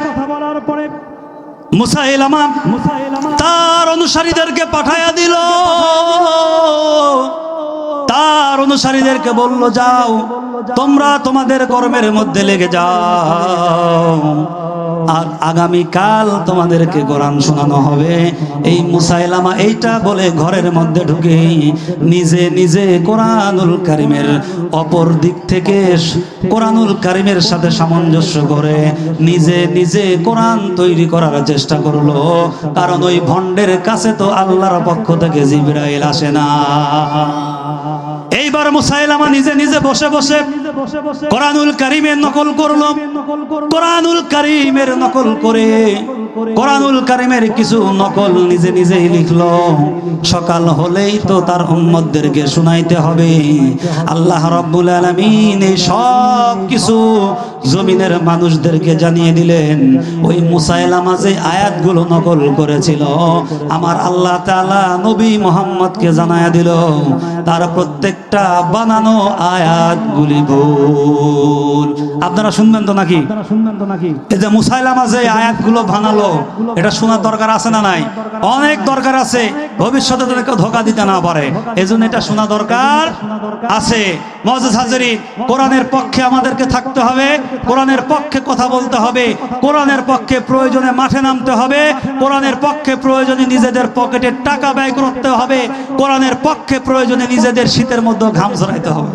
মুসাইলামা তার অনুসারীদেরকে পাঠাইয়া দিল, তার অনুসারীদেরকে বলল, যাও তোমরা তোমাদের কর্মের মধ্যে লেগে যাও, আর আগামীকাল তোমাদেরকে কোরআন শোনানো হবে। এই মুসাইলামা এইটা বলে ঘরের মধ্যে ঢুকে নিজে নিজে কোরআনুল কারীমের অপর দিক থেকে কোরআনুল কারীমের সাথে সামঞ্জস্য করে নিজে নিজে কোরআন তৈরি করার চেষ্টা করলো। কারণ ওই ভণ্ডের কাছে তো আল্লাহর পক্ষ থেকে জিবরাইল আসে না। এইবার মুসাইলামা নিজে নিজে বসে বসে কোরআনুল কারীমের নকল করলো। কোরআনুল কারীমের নকল করে কোরআনুল কারীমের কিছু নকল নিজে নিজেই লিখলো। সকাল হলেই তো তার উম্মতদেরকে শোনাইতে হবে। আল্লাহ রাব্বুল আলামিন এই সব কিছু জমিনের মানুষদেরকে জানিয়ে দিলেন। ওই মুসাইলামা যে আয়াতগুলো নকল করেছিল, আমার আল্লাহ তাআলা নবী মুহাম্মদকে জানায়া দিল তার প্রত্যেকটা বানানো আয়াতগুলি ভুল। আপনারা শুনবেন তো নাকি? এই যে মুসাইলামা যে আয়াতগুলো বানালো, এটা শোনার দরকার আছে না নাই? অনেক দরকার আছে, ভবিষ্যতে তাদেরকে ধোঁকা দিতে না পারে, এজন্য এটা শোনা দরকার আছে। মুআজ্জাজ হাজিরিন, কোরআনের পক্ষে আমাদেরকে থাকতে হবে, কোরআনের পক্ষে কথা বলতে হবে, কোরআনের পক্ষে প্রয়োজনে মাঠে নামতে হবে, কোরআনের পক্ষে প্রয়োজনে নিজেদের পকেটের টাকা ব্যয় করতে হবে, কোরআনের পক্ষে প্রয়োজনে নিজেদের শীতের মধ্যে ঘাম ঝরাইতে হবে।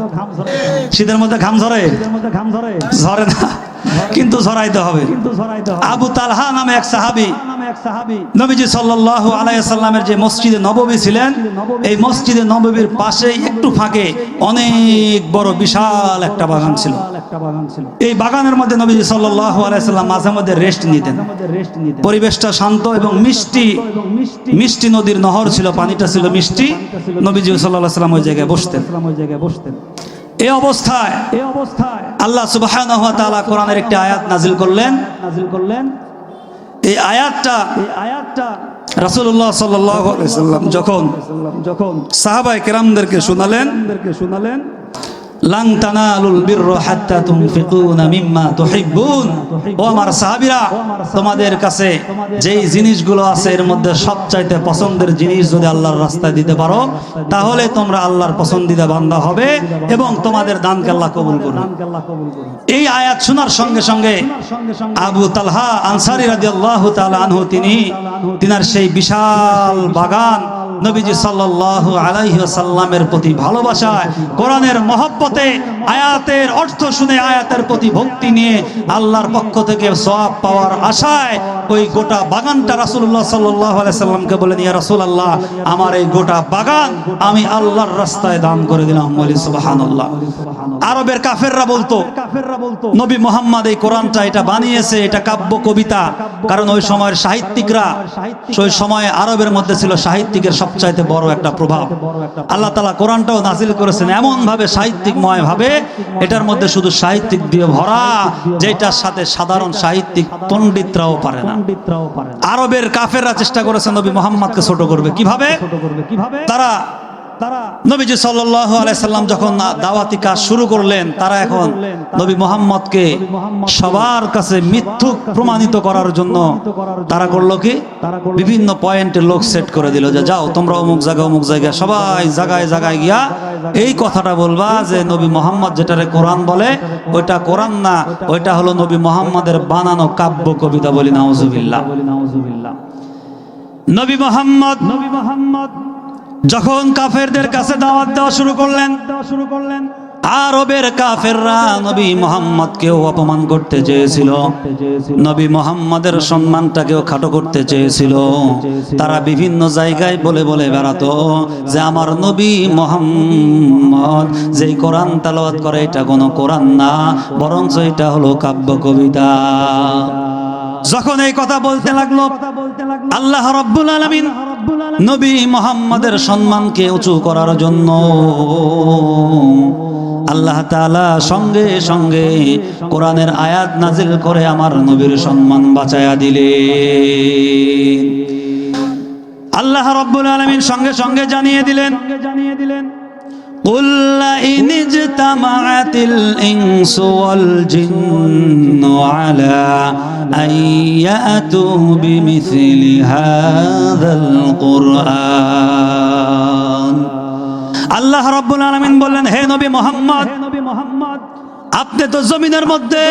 শীতের মধ্যে ঘাম ঝরে? ঝরে না, কিন্তু ঝরাইতে হবে। আবু তালহা নামে এক সাহাবী নবীজি সাল্লাল্লাহু আলাইহি সাল্লামের যে মসজিদে নববী ছিলেন, এই মসজিদে নববীর পাশেই একটু ফাঁকে অনেক বড় বিশাল একটা বাগান ছিল। এই বাগানের মধ্যে নবীজি সাল্লাল্লাহু আলাইহি সাল্লাম মাঝে মধ্যে রেস্ট নিতেন। পরিবেশটা শান্ত এবং মিষ্টি, মিষ্টি নদীর নহর ছিল, পানিটা ছিল মিষ্টি। নবীজি সাল্লাল্লাহু আলাইহি সাল্লাম ওই জায়গায় বসতেন। এই অবস্থায় আল্লাহ সুবহানাহু ওয়া তাআলা কোরআনের একটি আয়াত নাজিল করলেন। এই আয়াতটা রাসূলুল্লাহ সাল্লাল্লাহু আলাইহি ওয়াসাল্লাম যখন সাহাবায়ে কেরামদেরকে শোনালেন, লান তানালুল বিররা হাত্তা তুনফিকুনা মিম্মা তুহিব্বুন। ও আমার সাহাবীরা, তোমাদের কাছে যেই জিনিসগুলো আছে এর মধ্যে সবচাইতে পছন্দের জিনিস যদি আল্লাহর রাস্তায় দিতে পারো, তাহলে তোমরা আল্লাহর পছন্দিদা বান্দা হবে এবং তোমাদের দানকে আল্লাহ কবুল করবেন। এই আয়াত শোনার সঙ্গে সঙ্গে আবু তালহা আনসারী রাদিয়াল্লাহু তাআলা আনহু তিনার সেই বিশাল বাগান নবীজি সাল্লাল্লাহু আলাইহি ওয়াসাল্লামের প্রতি ভালোবাসায়, কোরআনের মহব্বতে, আয়াতের অর্থ শুনে আয়াতের প্রতি ভক্তি নিয়ে আল্লাহর পক্ষ থেকে সওয়াব পাওয়ার আশায় ওই গোটা বাগানটা রাসূলুল্লাহ সাল্লাল্লাহু আলাইহি সাল্লামকে বলেন, ইয়া রাসূলুল্লাহ, আমার এই গোটা বাগান আমি আল্লাহর রাস্তায় দান করে দিলাম। বলি সুবহানাল্লাহ। আরবের কাফেররা বলতো নবী মুহাম্মদ এই কোরআনটা এটা বানিয়েছে, এটা কাব্য কবিতা। কারণ ওই সময়ের সাহিত্যিকরা, ওই সময়ে আরবের মধ্যে ছিল সাহিত্যিকের সবচাইতে বড় একটা প্রভাব। আল্লাহ তাআলা কোরআনটাও নাজিল করেছেন এমন ভাবে, সাহিত্যিকময় ভাবে, এটার মধ্যে শুধু সাহিত্যিক দিয়ে ভরা, যেটার সাথে সাধারণ সাহিত্যিক পণ্ডিতরাও পারে না। আরবের কাফেররা চেষ্টা করেছে নবী মুহাম্মদকে ছোট করবে। কিভাবে? তারা নবীজি সাল্লাল্লাহু আলাইহি সাল্লাম যখন দাওয়াতি কাজ শুরু করলেন, তারা এখন নবী মুহাম্মদকে সবার কাছে মিথ্যুক প্রমাণিত করার জন্য তারা করলো কি, বিভিন্ন পয়েন্টে লোক সেট করে দিল যে যাও তোমরা অমুক জায়গায় সবাই জায়গায় জায়গায় গিয়া এই কথাটা বলবা যে নবী মুহাম্মদ যেটারে কোরআন বলে ওইটা কোরআন না, ওইটা হলো নবী মুহাম্মদের বানানো কাব্য কবিতা। বলি নাউজুবিল্লাহ। নবী মুহাম্মদ যখন কাফেরদের কাছে দাওয়াত দেওয়া শুরু করলেন, আরবের কাফেররা নবী মুহাম্মদকেও অপমান করতে চেয়েছিল, নবী মুহাম্মদের সম্মানটাকেও খাটো করতে চেয়েছিল। তারা বিভিন্ন জায়গায় বলে বলে বেড়াতো যে আমার নবী মুহাম্মদ যেই কোরআন তেলাওয়াত করে এটা কোনো কোরআন না, বরঞ্চ এটা হলো কাব্য কবিতা। যখন এই কথা বলতে লাগলো, আল্লাহ রাব্বুল আলামিন নবী মুহাম্মদের সম্মানকে উঁচু করার জন্য আল্লাহ তাআলা সঙ্গে সঙ্গে কোরআনের আয়াত নাজিল করে আমার নবীর সম্মান বাঁচায়া দিলেন। আল্লাহ রাব্বুল আলামিন সঙ্গে সঙ্গে জানিয়ে দিলেন, قُلْ إِنِ اجْتَمَعَتِ الْإِنسُ وَالْجِنُّ عَلَىٰ أَن يَأْتُوا بِمِثْلِ هَٰذَا الْقُرْآنِ। আল্লাহ রাব্বুল আলামিন বললেন, হে নবী মুহাম্মদ, আপনি তো জমিনের মধ্যে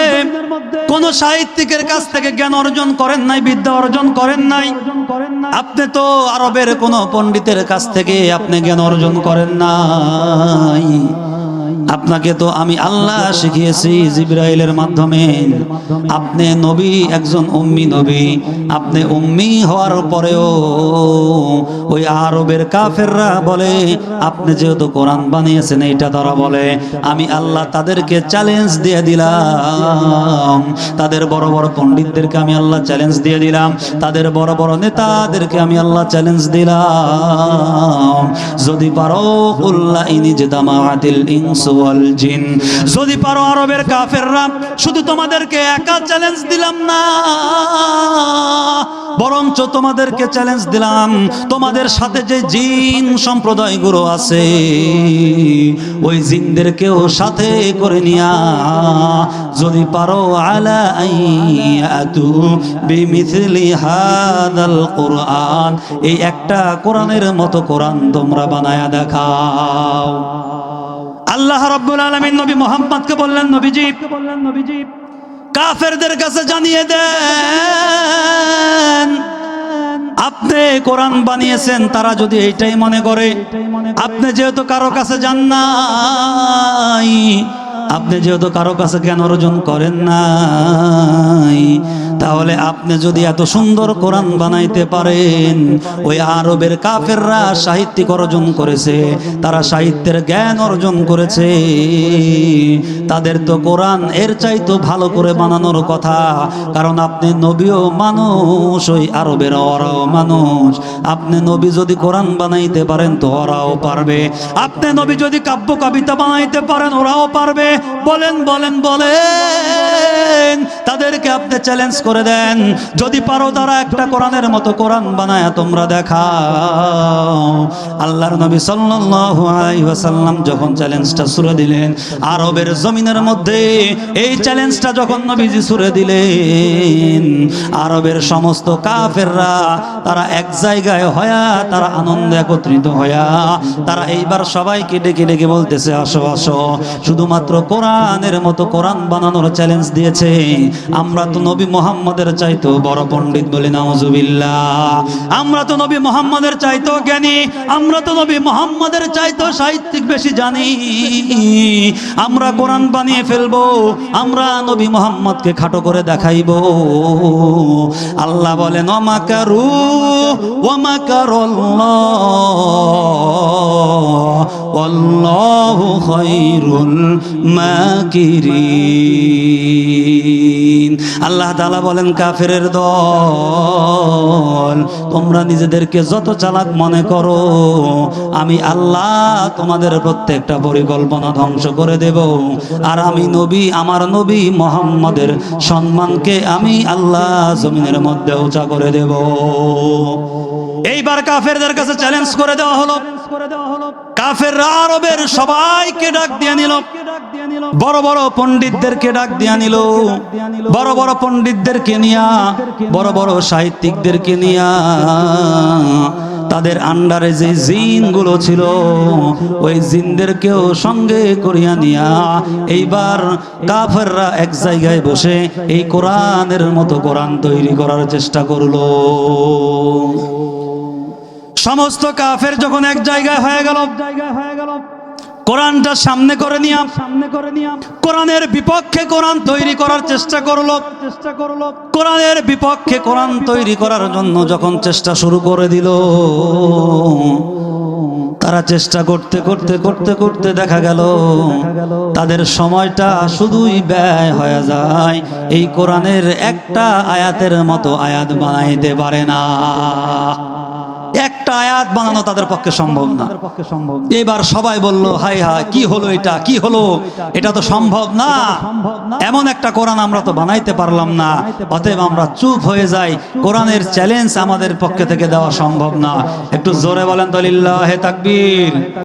কোন সাহিত্যিকের কাছ থেকে জ্ঞান অর্জন করেন নাই, বিদ্যা অর্জন করেন নাই। আপনি তো আরবের কোন পণ্ডিতের কাছ থেকে আপনি জ্ঞান অর্জন করেন নাই। আপনাকে তো আমি আল্লাহ শিখিয়েছি জিবরাইলের মাধ্যমে। আপনি নবী, একজন উম্মি নবী। আপনি উম্মি হওয়ার পরেও ওই আরবের কাফেররা বলে আপনি যেহেতু কোরআন বানিয়েছেন, এইটা তারা বলে। আমি আল্লাহ তাদেরকে চ্যালেঞ্জ দিয়ে দিলাম, তাদের বড় বড় পণ্ডিতদেরকে আমি আল্লাহ চ্যালেঞ্জ দিয়ে দিলাম, তাদের বড় বড় নেতাদেরকে আমি আল্লাহ চ্যালেঞ্জ দিলাম, যদি পারো কুল্লা ইনিজতামাআতিল ইনসু ওয়াল জিন, যদি পারো আরবের কাফেররা, শুধু তোমাদেরকে একা চ্যালেঞ্জ দিলাম না, বরঞ্চ তোমাদেরকে চ্যালেঞ্জ দিলাম তোমাদের সাথে যে জিন সম্প্রদায়গুলো আছে ওই জিনদেরকেও সাথে করে নিয়া যদি পারো আলা আইয়াতু বিমিথলি হাদাল কুরআন, এই একটা কোরআনের মতো কোরআন তোমরা বানায়া দেখাও। আল্লাহ রাব্বুল আলামিন নবী মুহাম্মদকে বললেন, নবীজি কাফেরদের কাছে জানিয়ে দেন আপনি কোরআন বানিয়েছেন। তারা যদি এইটাই মনে করে, আপনি যেহেতু কারো কাছে যান নাই, আপনি যেহেতু কারো কাছে জ্ঞান অর্জন করেন নাই, তাহলে আপনি যদি এত সুন্দর কোরআন বানাইতে পারেন, ওই আরবের কাফেররা সাহিত্যিক অর্জন করেছে, তারা সাহিত্যের জ্ঞান অর্জন করেছে, তাদের তো কোরআন এর চাইতো ভালো করে বানানোর কথা। কারণ আপনি নবীও মানুষ, ওই আরবের ওরাও মানুষ। আপনি নবী যদি কোরআন বানাইতে পারেন তো ওরাও পারবে, আপনি নবী যদি কাব্য কবিতা বানাইতে পারেন ওরাও পারবে। বলেন বলেন বলেন, তাদেরকে আপনি চ্যালেঞ্জ করে দেন, যদি পারো তারা একটা কোরআনের মতো কোরআন বানায় তোমরা দেখাও। আল্লাহর নবী সাল্লাল্লাহু আলাইহি ওয়াসাল্লাম যখন চ্যালেঞ্জটা ছুড়ে দিলেন আরবের জমিনের মধ্যে, এই চ্যালেঞ্জটা যখন নবীজি ছুড়ে দিলেন, আরবের সমস্ত কাফেররা তারা এক জায়গায় হয়া, তারা আনন্দে একত্রিত হয়া, তারা এইবার সবাইকে ডেকে ডেকে বলতেছে, আসো আসো, শুধুমাত্র কোরআনের মতো কোরআন বানানোর চ্যালেঞ্জ দিয়েছে বলছে আমরা তো নবী মুহাম্মদের চাইতেও বড় পণ্ডিত বলি নাউজুবিল্লাহ, আমরা তো নবী মুহাম্মদের চাইতেও জ্ঞানী, আমরা তো নবী মুহাম্মদের চাইতেও সাহিত্যিক বেশি জানি, আমরা কোরআন বানিয়ে ফেলবো, আমরা নবী মুহাম্মদকে খাটো করে দেখাইবো। আল্লাহ বলেন ওয়ামাকারু ওয়ামাকারাল্লাহ ওয়াল্লাহু খায়রুল মাকিরিন। আল্লাহ তাআলা বলেন কাফেরের দল, তোমরা নিজেদেরকে যত চালাক মনে করো, আমি আল্লাহ তোমাদের প্রত্যেকটা পরিকল্পনা ধ্বংস করে দেব। আর আমি নবী, আমার নবী মুহাম্মদের সম্মানকে আমি আল্লাহ জমিনের মধ্যে উঁচা করে দেব। এইবার কাফেরদের কাছে চ্যালেঞ্জ করে দেওয়া হলো। কাফেররা আরবের সবাইকে ডাক দিয়ে নিল, বড় বড় পণ্ডিতদেরকে ডাক দিয়ে নিল, বড় বড় পণ্ডিতদেরকে নিয়া, বড় বড় সাহিত্যিকদেরকে নিয়া, তাদের আন্ডারে যে জিনগুলো ছিল ওই জিনদেরকেও সঙ্গে করিয়া নিয়া এইবার কাফেররা এক জায়গায় বসে এই কোরআনের মতো কোরআন তৈরি করার চেষ্টা করলো। সমস্ত কাফের যখন এক জায়গায় হয়ে গেল, কোরআনটা সামনে করে নিয়া কোরআনের বিপক্ষে কোরআন তৈরি করার চেষ্টা করলো। কোরআনের বিপক্ষে কোরআন তৈরি করার জন্য যখন চেষ্টা শুরু করে দিল, তারা চেষ্টা করতে করতে করতে করতে দেখা গেল তাদের সময়টা শুধুই ব্যয় হয়ে যায়, এই কোরআনের একটা আয়াতের মতো আয়াত বানাইতে পারে না। একটা আয়াত বানানো তাদের পক্ষে সম্ভব না। এবার সবাই বলল হাই হাই, কি হলো এটা, কি হলো, এটা তো সম্ভব না, এমন একটা কোরআন আমরা তো বানাইতে পারলাম না, অতএব আমরা চুপ হয়ে যাই, কোরআনের চ্যালেঞ্জ আমাদের পক্ষে থেকে দেওয়া সম্ভব না। একটু জোরে বলেন তো লিল্লাহে তাকবীর।